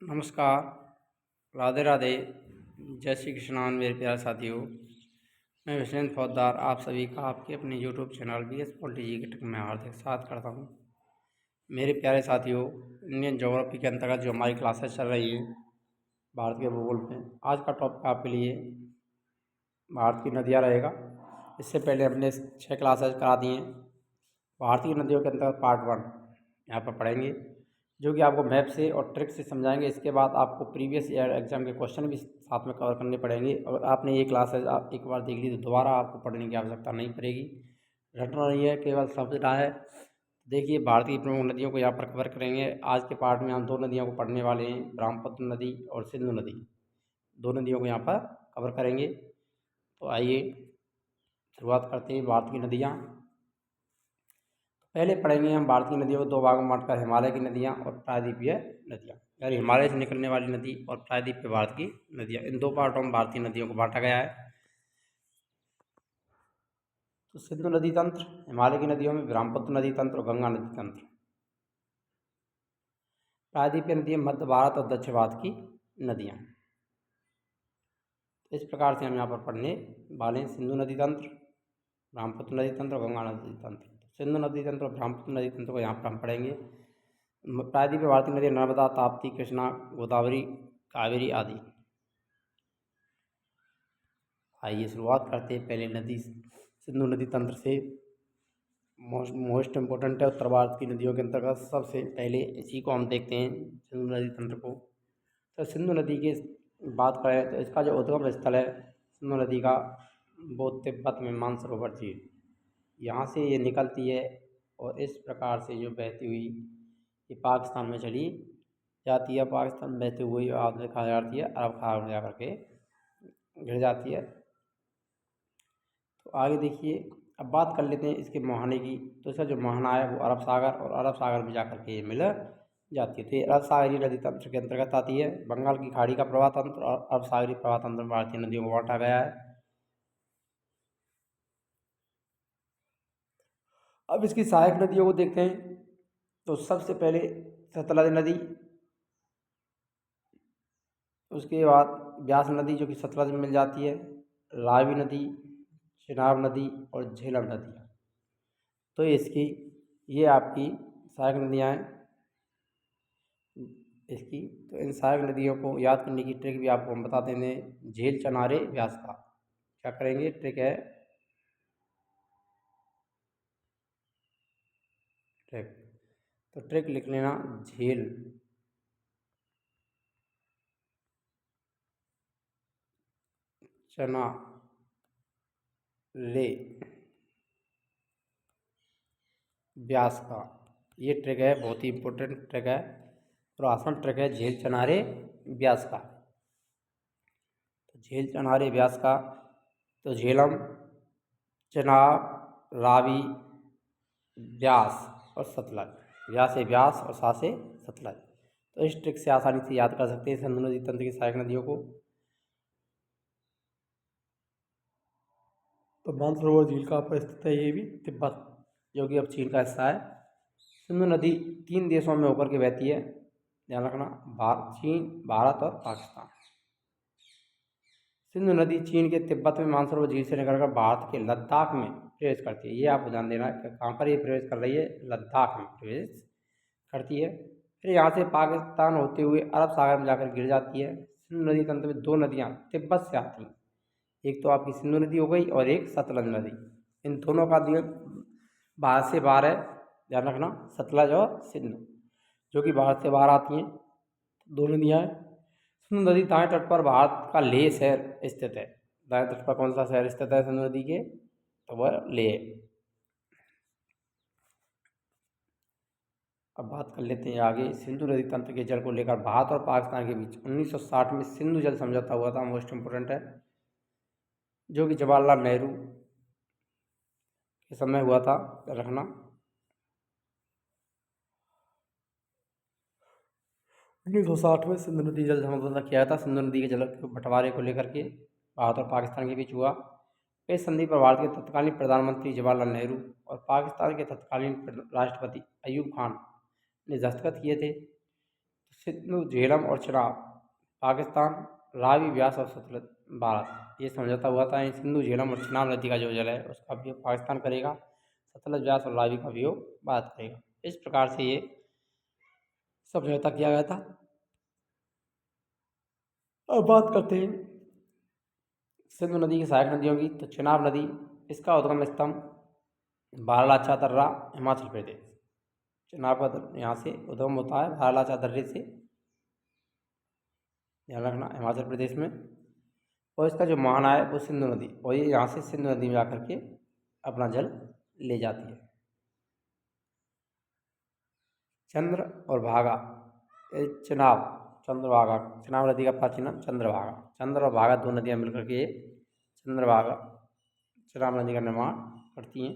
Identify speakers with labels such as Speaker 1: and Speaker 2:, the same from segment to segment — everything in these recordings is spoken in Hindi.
Speaker 1: नमस्कार, राधे राधे, जय श्री कृष्णान मेरे प्यारे साथियों। मैं विश्वेंद्र फौजदार आप सभी का आपके अपने यूट्यूब चैनल BS पॉलिटी में हार्दिक स्वागत करता हूँ। मेरे प्यारे साथियों, इंडियन ज्योग्राफी के अंतर्गत जो हमारी क्लासेस चल रही हैं भारत के भूगोल में, आज का टॉपिक आपके लिए भारत की नदियाँ रहेगा। इससे पहले हमने 6 क्लासेस करा दी हैं। भारतीय नदियों के अंतर्गत पार्ट 1 यहाँ पर पढ़ेंगे, जो कि आपको मैप से और ट्रिक से समझाएंगे। इसके बाद आपको प्रीवियस ईयर एग्जाम के क्वेश्चन भी साथ में कवर करने पड़ेंगे। अगर आपने ये क्लासेज आप एक बार देख ली तो दोबारा आपको पढ़ने की आवश्यकता नहीं पड़ेगी। रटना नहीं है, केवल समझना है। देखिए, भारतीय प्रमुख नदियों को यहाँ पर कवर करेंगे। आज के पार्ट में हम 2 नदियों को पढ़ने वाले हैं, ब्रह्मपुत्र नदी और सिंधु नदी। 2 नदियों को यहाँ पर कवर करेंगे। तो आइए शुरुआत करते हैं। भारत की नदियाँ पहले पढ़ेंगे हम। भारतीय नदियों को 2 भागों में बांटकर हिमालय की नदियाँ और प्रायद्वीपीय नदियाँ, यानी हिमालय से निकलने वाली नदी और प्रायद्वीपीय भारत की नदियाँ, इन 2 पार्टों में भारतीय नदियों को बांटा गया है। तो सिंधु नदी तंत्र, हिमालय की नदियों में ब्रह्मपुत्र नदी तंत्र और गंगा नदी तंत्र। प्रायद्वीपीय नदियाँ मध्य भारत और दक्षिण भारत की नदियाँ। इस प्रकार से हम यहाँ पर पढ़ने वाले हैं। सिंधु नदी तंत्र, ब्रह्मपुत्र नदी तंत्र और गंगा नदी तंत्र। सिंधु नदी तंत्र और ब्रह्मपुत्र नदी तंत्र को यहाँ पर हम पढ़ेंगे। प्रायद्वीपीय भारतीय नदियाँ नर्मदा, ताप्ती, कृष्णा, गोदावरी, कावेरी आदि। आइए शुरुआत करते हैं पहले नदी सिंधु नदी तंत्र से। मोस्ट इम्पोर्टेंट है उत्तर भारत की नदियों के अंतर्गत। सबसे पहले इसी को हम देखते हैं, सिंधु नदी तंत्र को। तो सिंधु नदी की बात करें तो इसका जो उद्गम स्थल है सिंधु नदी का, वो तिब्बत में मानसरोवर झील, यहाँ से ये निकलती है और इस प्रकार से जो बहती हुई ये पाकिस्तान में चली जाती है। पाकिस्तान में बहते हुए आप देखा जाती है, अरब सागर में जाकर के गिर जाती है। तो आगे देखिए, अब बात कर लेते हैं इसके मुहाने की। तो इसका जो मुहाना है वो अरब सागर, और अरब सागर में जाकर के ये मिल जाती है। तो ये अरब सागरीय नदी तंत्र के अंतर्गत आती है। बंगाल की खाड़ी का प्रवाह तंत्र और अरब सागरीय प्रवाह तंत्र में भारतीय नदियों को बांटा गया है। अब इसकी सहायक नदियों को देखते हैं। तो सबसे पहले सतलज नदी, उसके बाद ब्यास नदी जो कि सतलज में मिल जाती है, रावी नदी, चिनाब नदी और झेलम नदी। तो इसकी ये आपकी सहायक नदियाँ हैं इसकी। तो इन सहायक नदियों को याद करने की ट्रिक भी आपको हम बता देंगे। झील, चनारे, व्यास का क्या करेंगे, ट्रिक है ट्रिक। तो ट्रिक लिख लेना, झील, चना, ले, व्यास का। ये ट्रिक है, बहुत ही इम्पोर्टेंट ट्रिक है और आसान ट्रिक है, झील, चनारे, व्यास का। तो झील, चनारे, व्यास का। तो झेलम, चनाब, रावी, व्यास और सतलज। व्यास से व्यास और सा से सतलज। तो इस ट्रिक से आसानी से याद कर सकते हैं सिंधु नदी तंत्र की सहायक नदियों को। तो मानसरोवर झील का पर स्थित है ये भी तिब्बत, जो कि अब चीन का हिस्सा है। सिंधु नदी 3 देशों में होकर के बहती है, ध्यान रखना, चीन, भारत और पाकिस्तान। सिंधु नदी चीन के तिब्बत में मानसरोवर झील से निकलकर भारत के लद्दाख में प्रवेश करती है। ये आपको ध्यान देना है कि कहाँ पर ये प्रवेश कर रही है, लद्दाख में प्रवेश करती है। फिर यहाँ से पाकिस्तान होते हुए अरब सागर में जाकर गिर जाती है। सिंधु नदी तंत्र में 2 नदियाँ तिब्बत से आती हैं, एक तो आपकी सिंधु नदी हो गई और एक सतलज नदी। इन दोनों का दिया भारत से बाहर है, ध्यान रखना, सतलज और सिंधु, जो कि भारत से बाहर आती हैं। 2 नदियाँ हैं। सिंधु नदी दाएं तट पर भारत का लेह शहर स्थित है। दाएं तट पर कौन सा शहर स्थित है सिंधु नदी के, तो वह लेह। अब बात कर लेते हैं आगे सिंधु नदी तंत्र के जल को लेकर भारत और पाकिस्तान के बीच 1960 में सिंधु जल समझौता हुआ था। मोस्ट इम्पोर्टेंट है, जो कि जवाहरलाल नेहरू के समय हुआ था, रखना। 1960 में सिंधु नदी जल समझौता किया था। सिंधु नदी के जल के बंटवारे को लेकर के भारत और पाकिस्तान के बीच हुआ। इस संधि पर भारत के तत्कालीन प्रधानमंत्री जवाहरलाल नेहरू और पाकिस्तान के तत्कालीन राष्ट्रपति अयूब खान ने दस्तखत किए थे। सिंधु, झेलम और चिनाब पाकिस्तान, रावी, व्यास और सतलज भारत। ये समझौता हुआ था। सिंधु, झेलम और चिनाब नदी का जो जल है उसका उपयोग पाकिस्तान करेगा, सतलज, व्यास और रावी का उपयोग भारत करेगा। इस प्रकार से ये समझौता किया गया था। अब बात करते हैं सिंधु नदी की सहायक नदियों की। तो चिनाब नदी, इसका उद्गम स्थल बारालाचा दर्रा, हिमाचल प्रदेश। चिनाब का यहाँ से उद्गम होता है बारालाचा दर्रे से, ध्यान रखना, हिमाचल प्रदेश में। और इसका जो महाना है वो सिंधु नदी, और ये यहाँ से सिंधु नदी में जाकर के अपना जल ले जाती है। चंद्र और भागा, चिनाब, चंद्रभागा, चिनाब नदी का प्राचीन नाम चंद्रभागा। चंद्र और भागा दो नदियाँ मिलकर के चंद्रभागा चिनाब नदी का निर्माण करती हैं।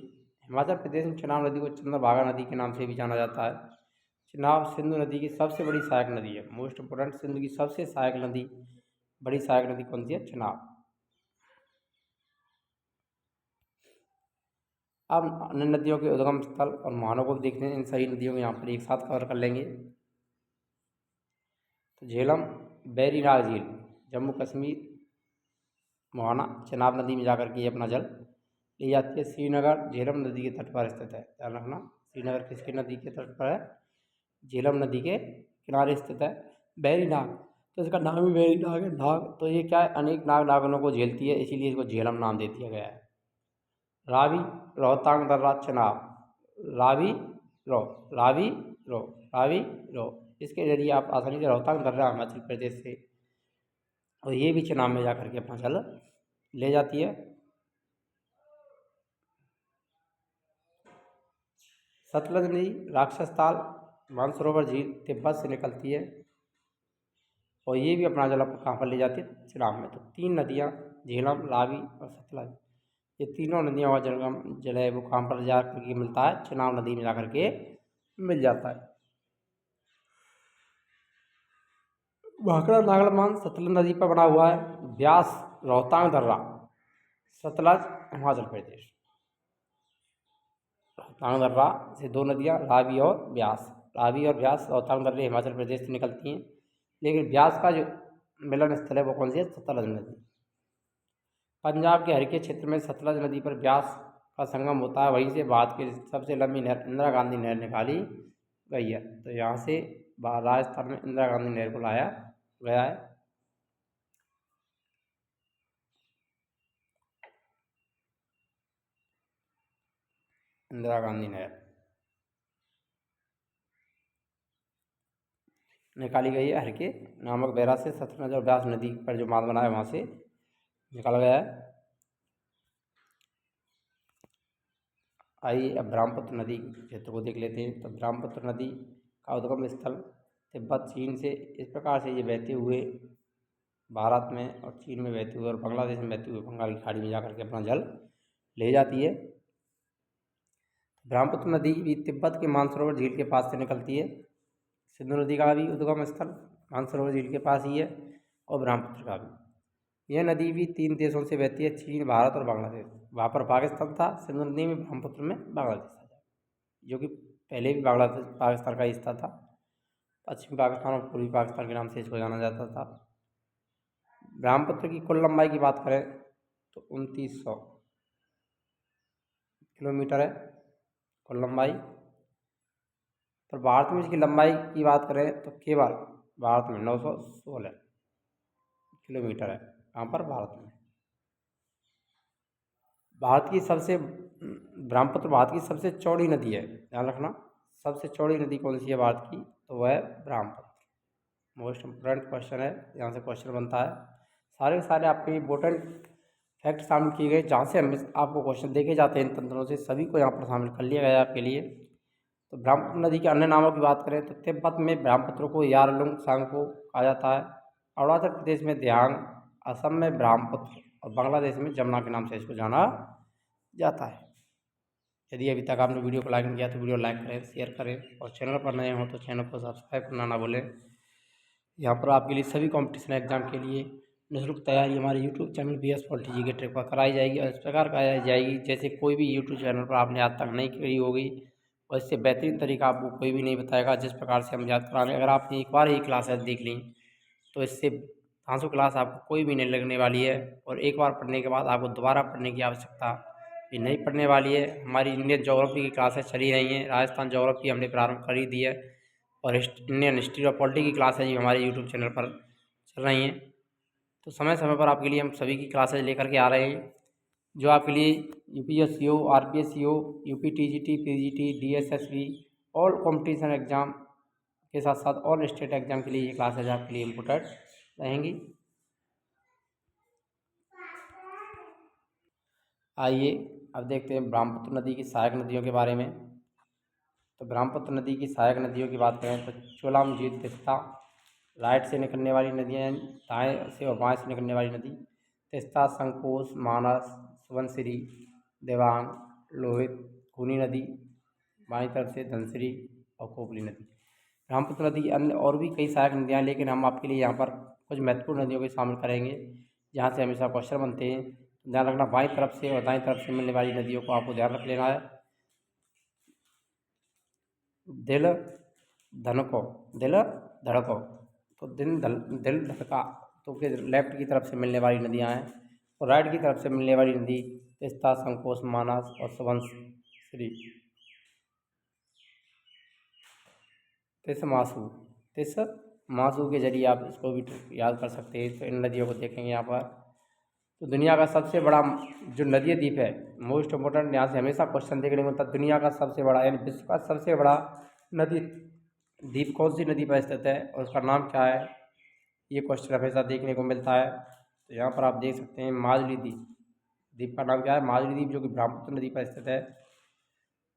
Speaker 1: हिमाचल प्रदेश में चिनाब नदी को चंद्रभागा नदी के नाम से भी जाना जाता है। चिनाब सिंधु नदी की सबसे बड़ी सहायक नदी है। मोस्ट इम्पोर्टेंट, सिंधु की सबसे सहायक नदी, बड़ी सहायक नदी कौन सी है? चिनाब। अब अन्य नदियों के उद्गम स्थल और मुहानों को देखते हैं। इन सभी नदियों को यहाँ पर एक साथ कवर कर लेंगे। तो झेलम, बैरीनाग झील, जम्मू कश्मीर, मुहाना चिनाब नदी में जाकर के ये अपना जल ले जाती है। श्रीनगर झेलम नदी के तट पर स्थित है, ध्यान रखना। श्रीनगर किसकी नदी के तट पर है? झेलम नदी के किनारे स्थित है। बैरीनाग, तो इसका नाम ही बैरीनाग है, नाग, तो ये क्या है? अनेक नाग नागनों को झेलती है, इसीलिए इसको झेलम नाम दे दिया गया है। रावी, रोहतांग दर्रा, चिनाब, रावी, रो, रावी, रो, रावी, रो, इसके जरिए आप आसानी से रोहतांग दर्रा हिमाचल प्रदेश से, और ये भी चिनाब में जाकर के अपना जल ले जाती है। सतलज नदी राक्षस ताल, मानसरोवर झील, तिब्बत से निकलती है, और ये भी अपना जल कहाँ पर ले जाती है? चिनाब में। तो तीन नदियाँ, झेलम, रावी और सतलज, ये तीनों नदियों का जल है वो कहाँ पर जा करके मिलता है? चिनाब नदी में जाकर के मिल जाता है। भाखड़ा नागलमान सतलज नदी पर बना हुआ है। व्यास, रोहतांग दर्रा, सतलज, हिमाचल प्रदेश। रोहतांग दर्रा से दो नदियाँ, रावी और व्यास। रावी और व्यास रोहतांग दर्रे हिमाचल प्रदेश से निकलती हैं, लेकिन व्यास का जो मिलन स्थल है वो कौन सी है? सतलज नदी। पंजाब के हरिके क्षेत्र में सतलज नदी पर व्यास का संगम होता है, वहीं से भारत की सबसे लंबी नहर इंदिरा गांधी नहर निकाली गई है। तो यहाँ से राजस्थान में इंदिरा गांधी नहर को लाया गया है। इंदिरा गांधी नहर निकाली गई है हरिके नामक बैराज से। सतलज और व्यास नदी पर जो बांध बना है वहाँ से निकाला गया है। आइए अब ब्रह्मपुत्र नदी क्षेत्र को देख लेते हैं। तो ब्रह्मपुत्र नदी का उद्गम स्थल तिब्बत, चीन से इस प्रकार से ये बहते हुए भारत में और चीन में बहते हुए और बांग्लादेश में बहते हुए बंगाल की खाड़ी में जाकर के अपना जल ले जाती है। ब्रह्मपुत्र नदी भी तिब्बत के मानसरोवर झील के पास से निकलती है। सिंधु नदी का भी उद्गम स्थल मानसरोवर झील के पास ही है, और ब्रह्मपुत्र का भी। यह नदी भी तीन देशों से बहती है, चीन, भारत और बांग्लादेश। वहाँ पर पाकिस्तान था सिंधु नदी में, ब्रह्मपुत्र में बांग्लादेश आ जाए, जो कि पहले भी बांग्लादेश पाकिस्तान का हिस्सा था। पश्चिमी पाकिस्तान और पूर्वी पाकिस्तान के नाम से इसको जाना जाता था। ब्रह्मपुत्र की कुल लंबाई की बात करें तो 2900 किलोमीटर है कुल लंबाई। पर भारत में इसकी लंबाई की बात करें तो केवल भारत में 916 किलोमीटर है। कहाँ पर? भारत में। भारत की सबसे ब्रह्मपुत्र भारत की सबसे चौड़ी नदी है, ध्यान रखना। सबसे चौड़ी नदी कौन सी है भारत की? तो वह है ब्रह्मपुत्र। मोस्ट इम्पोर्टेंट क्वेश्चन है, यहाँ से क्वेश्चन बनता है। सारे के सारे आपके इम्पोर्टेंट फैक्ट शामिल किए गए, जहाँ से हम आपको क्वेश्चन देखे जाते हैं इन तंत्रों से, सभी को यहाँ पर शामिल कर लिया गया आपके लिए। तो ब्रह्मपुत्र नदी के अन्य नामों की बात करें तो तिब्बत में ब्रह्मपुत्र को यारलुंग सांगपो कहा जाता है, अरुणाचल प्रदेश में दियांग, असम में ब्रह्मपुत्र, और बांग्लादेश में जमुना के नाम से इसको जाना जाता है। यदि अभी तक आपने वीडियो को लाइक नहीं किया तो वीडियो लाइक करें, शेयर करें, और चैनल पर नए हो तो चैनल को सब्सक्राइब करना ना भूलें। यहाँ पर आपके लिए सभी कॉम्पिटिशन एग्जाम के लिए निःशुल्क तैयारी हमारे यूट्यूब चैनल BS पॉलिटी जी के ट्रिक पर कराई जाएगी, और इस प्रकार कराई जाएगी जैसे कोई भी यूट्यूब चैनल पर आपने आज तक नहीं करी होगी। और इससे बेहतरीन तरीका आपको कोई भी नहीं बताएगा जिस प्रकार से हम याद कराएंगे। अगर आपने एक बार ही क्लासेस देख ली तो इससे 500 क्लास आपको कोई भी नहीं लगने वाली है, और एक बार पढ़ने के बाद आपको दोबारा पढ़ने की आवश्यकता भी नहीं पड़ने वाली है। हमारी इंडियन ज्योग्राफी की क्लासेस चली रही हैं, राजस्थान ज्योग्राफी हमने प्रारंभ कर ही दी है, और इंडियन हिस्ट्री और पॉलिटी की क्लासेज भी हमारे यूट्यूब चैनल पर चल रही हैं। तो समय समय पर आपके लिए हम सभी की क्लासेज लेकर के आ रहे हैं, जो आपके लिए यूपीएससी हो, आरपीएससी हो, UP TGT, PGT, DSSB, all competition exam के साथ साथ ऑल स्टेट एग्जाम के लिए ये क्लासेज आपके लिए इम्पोर्टेंट रहेंगी। आइए अब देखते हैं ब्रह्मपुत्र नदी की सहायक नदियों के बारे में। तो ब्रह्मपुत्र नदी की सहायक नदियों की बात करें तो चोलाम, झील, तिस्ता राइट से निकलने वाली नदियाँ, दाएँ से और बाएँ से निकलने वाली नदी तिस्ता, संकोश, मानस, सुबनसिरी, देवांग, लोहित, खूनी नदी, बाईं तरफ से धनसिरी और कोपली नदी। ब्रह्मपुत्र नदी की अन्य और भी कई सहायक नदियाँ, लेकिन हम आपके लिए यहाँ पर कुछ महत्वपूर्ण नदियों को शामिल करेंगे जहाँ से हमेशा क्वेश्चन बनते हैं। ध्यान रखना, बाईं तरफ से और दाईं तरफ से मिलने वाली नदियों को आपको ध्यान रख लेना है। दिल धनको, दिल धड़को, तो दिल धड़का तो के लेफ्ट की तरफ से मिलने वाली नदियाँ हैं, और राइट की तरफ से मिलने वाली नदी तिस्ता, संकोश, मानस और सुबनसिरी। तिस मासू के जरिए आप इसको भी याद कर सकते हैं। तो इन नदियों को देखेंगे यहाँ पर। तो दुनिया का सबसे बड़ा जो नदी द्वीप है, मोस्ट इम्पोर्टेंट, यहाँ से हमेशा क्वेश्चन देखने को मिलता है। दुनिया का सबसे बड़ा यानी विश्व का सबसे बड़ा नदी द्वीप कौन सी नदी पर स्थित है और उसका नाम क्या है, ये क्वेश्चन हमेशा देखने को मिलता है। तो यहाँ पर आप देख सकते हैं माजुली द्वीप, द्वीप का नाम क्या है, माजुली द्वीप, जो कि ब्रह्मपुत्र नदी पर स्थित है।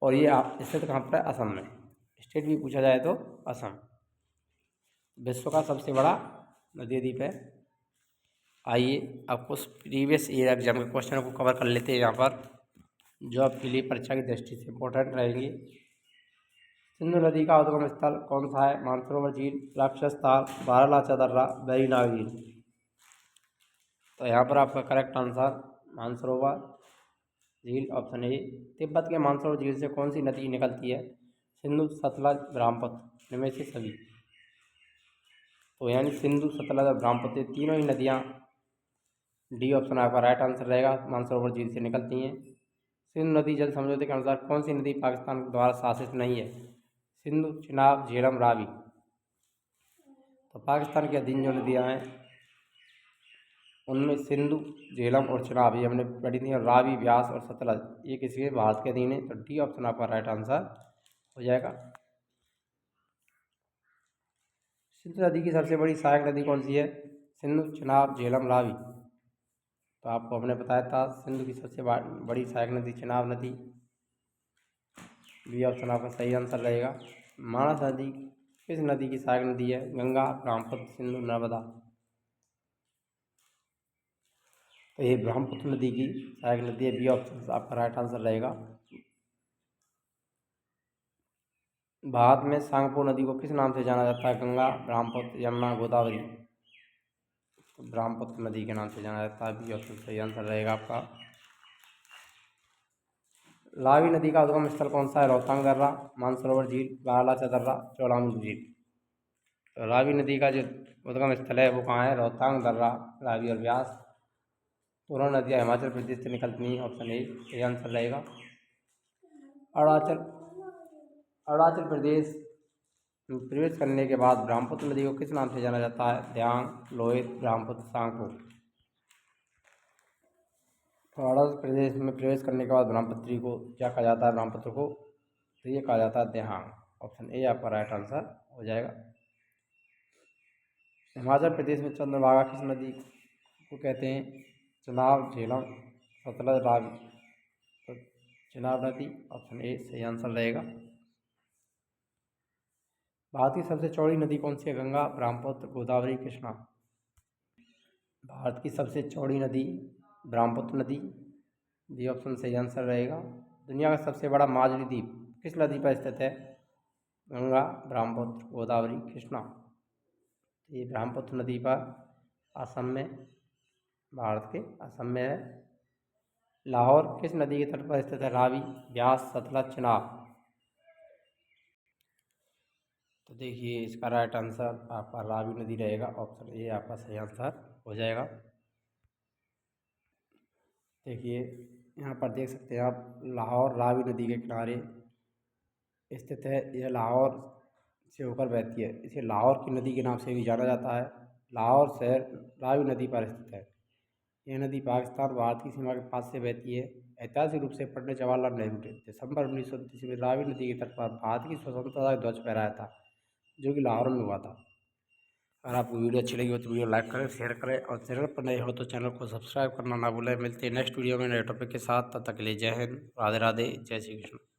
Speaker 1: और ये स्थित कहाँ पर है, असम में। स्टेट भी पूछा जाए तो असम विश्व का सबसे बड़ा नदी द्वीप है। आइए अब कुछ प्रीवियस ईयर एग्जाम के क्वेश्चन को कवर कर लेते हैं यहाँ पर, जो आपके लिए परीक्षा की दृष्टि से इम्पोर्टेंट रहेंगी। सिंधु नदी का उद्गम स्थल कौन सा है, मानसरोवर झील, राक्षस ताल, बारालाचा दर्रा, वेरीनाग झील। तो यहाँ पर आपका करेक्ट आंसर मानसरोवर झील ऑप्शन ए। तिब्बत के मानसरोवर झील से कौन सी नदी निकलती है, सिंधु, सतलज, ब्रह्मपुत्र, इनमें से सभी। तो यानी सिंधु, सतलज और ब्रह्मपुत्र, तीनों ही नदियाँ, डी ऑप्शन आपका राइट आंसर रहेगा, मानसरोवर झील से निकलती हैं। सिंधु नदी जल समझौते के अनुसार कौन सी नदी पाकिस्तान द्वारा शासित नहीं है, सिंधु, चिनाब, झेलम, रावी। तो पाकिस्तान के अधीन जो नदियाँ हैं उनमें सिंधु, झेलम और चिनाब ये हमने पढ़ी थी, और रावी, ब्यास और सतलज ये किसी भारत के अधीन है। तो डी ऑप्शन आपका राइट आंसर हो जाएगा। सिंधु नदी की सबसे बड़ी सहायक नदी कौन सी है, सिंधु, चिनाब, झेलम, रावी। तो आपको हमने बताया था सिंधु की सबसे बड़ी सहायक नदी चिनाब नदी, बी ऑप्शन आपका सही आंसर रहेगा। मानस नदी किस नदी की सहायक नदी है, गंगा, ब्रह्मपुत्र, सिंधु, नर्मदा। तो ये ब्रह्मपुत्र नदी की सहायक नदी है, बी ऑप्शन आपका राइट आंसर रहेगा। भारत में सांगपो नदी को किस नाम से जाना जाता है, गंगा, ब्रह्मपुत्र, यमुना, गोदावरी। तो ब्रह्मपुत्र नदी के नाम से जाना जाता है, बी ऑप्शन सही आंसर रहेगा आपका। रावी नदी का उद्गम स्थल कौन सा है, रोहतांग दर्रा, मानसरोवर झील, बारालाचा दर्रा, चौड़ामू झील। तो रावी नदी का जो उद्गम स्थल है वो कहाँ है, रोहतांग दर्रा, रावी और व्यास, दोनों नदियाँ हिमाचल प्रदेश से निकलती हैं, ऑप्शन ए सही आंसर रहेगा। अरुणाचल प्रदेश में प्रवेश करने के बाद ब्रह्मपुत्र नदी को किस नाम से जाना जाता है, ध्यांग, लोहित, ब्रह्मपुत्र, सांगपो। तो अरुणाचल प्रदेश में प्रवेश करने के बाद ब्रह्मपुत्री को क्या कहा जाता है, ब्रह्मपुत्र को, तो ये कहा जाता है देहांग, ऑप्शन ए आपका राइट आंसर हो जाएगा। हिमाचल प्रदेश में चंद्रभागा किस नदी को कहते हैं, चिनाब, झेलम, सतलज, रावी। तो चिनाब नदी, ऑप्शन ए सही आंसर रहेगा। भारत की सबसे चौड़ी नदी कौन सी है, गंगा, ब्रह्मपुत्र, गोदावरी, कृष्णा। भारत की सबसे चौड़ी नदी ब्रह्मपुत्र नदी, डी ऑप्शन सही आंसर रहेगा। दुनिया का सबसे बड़ा माजुली द्वीप किस नदी पर स्थित है, गंगा, ब्रह्मपुत्र, गोदावरी, कृष्णा। ये ब्रह्मपुत्र नदी पर असम में, भारत के असम में है। लाहौर किस नदी के तट पर स्थित है, रावी, ब्यास, सतलज, चिनाब। तो देखिए इसका राइट आंसर आपका रावी नदी रहेगा, ऑप्शन ए आपका सही आंसर हो जाएगा। देखिए यहाँ पर देख सकते हैं आप, लाहौर रावी नदी के किनारे स्थित है। यह लाहौर से होकर बहती है, इसे लाहौर की नदी के नाम से भी जाना जाता है। लाहौर शहर रावी नदी पर स्थित है। यह नदी पाकिस्तान भारत की सीमा के पास से बहती है। ऐतिहासिक रूप से पंडित जवाहरलाल नेहरू ने दिसंबर 1929 में रावी नदी के तट पर भारत की स्वतंत्रता का ध्वज फहराया था, जो कि लाहौर में हुआ था। अगर आपको वीडियो अच्छी लगी हो तो वीडियो लाइक करें, शेयर करें, और चैनल पर नए हो तो चैनल को सब्सक्राइब करना ना भूलें। मिलते हैं नेक्स्ट वीडियो में नए टॉपिक के साथ, तब तक के लिए जय हिंद, राधे राधे, जय श्री कृष्ण।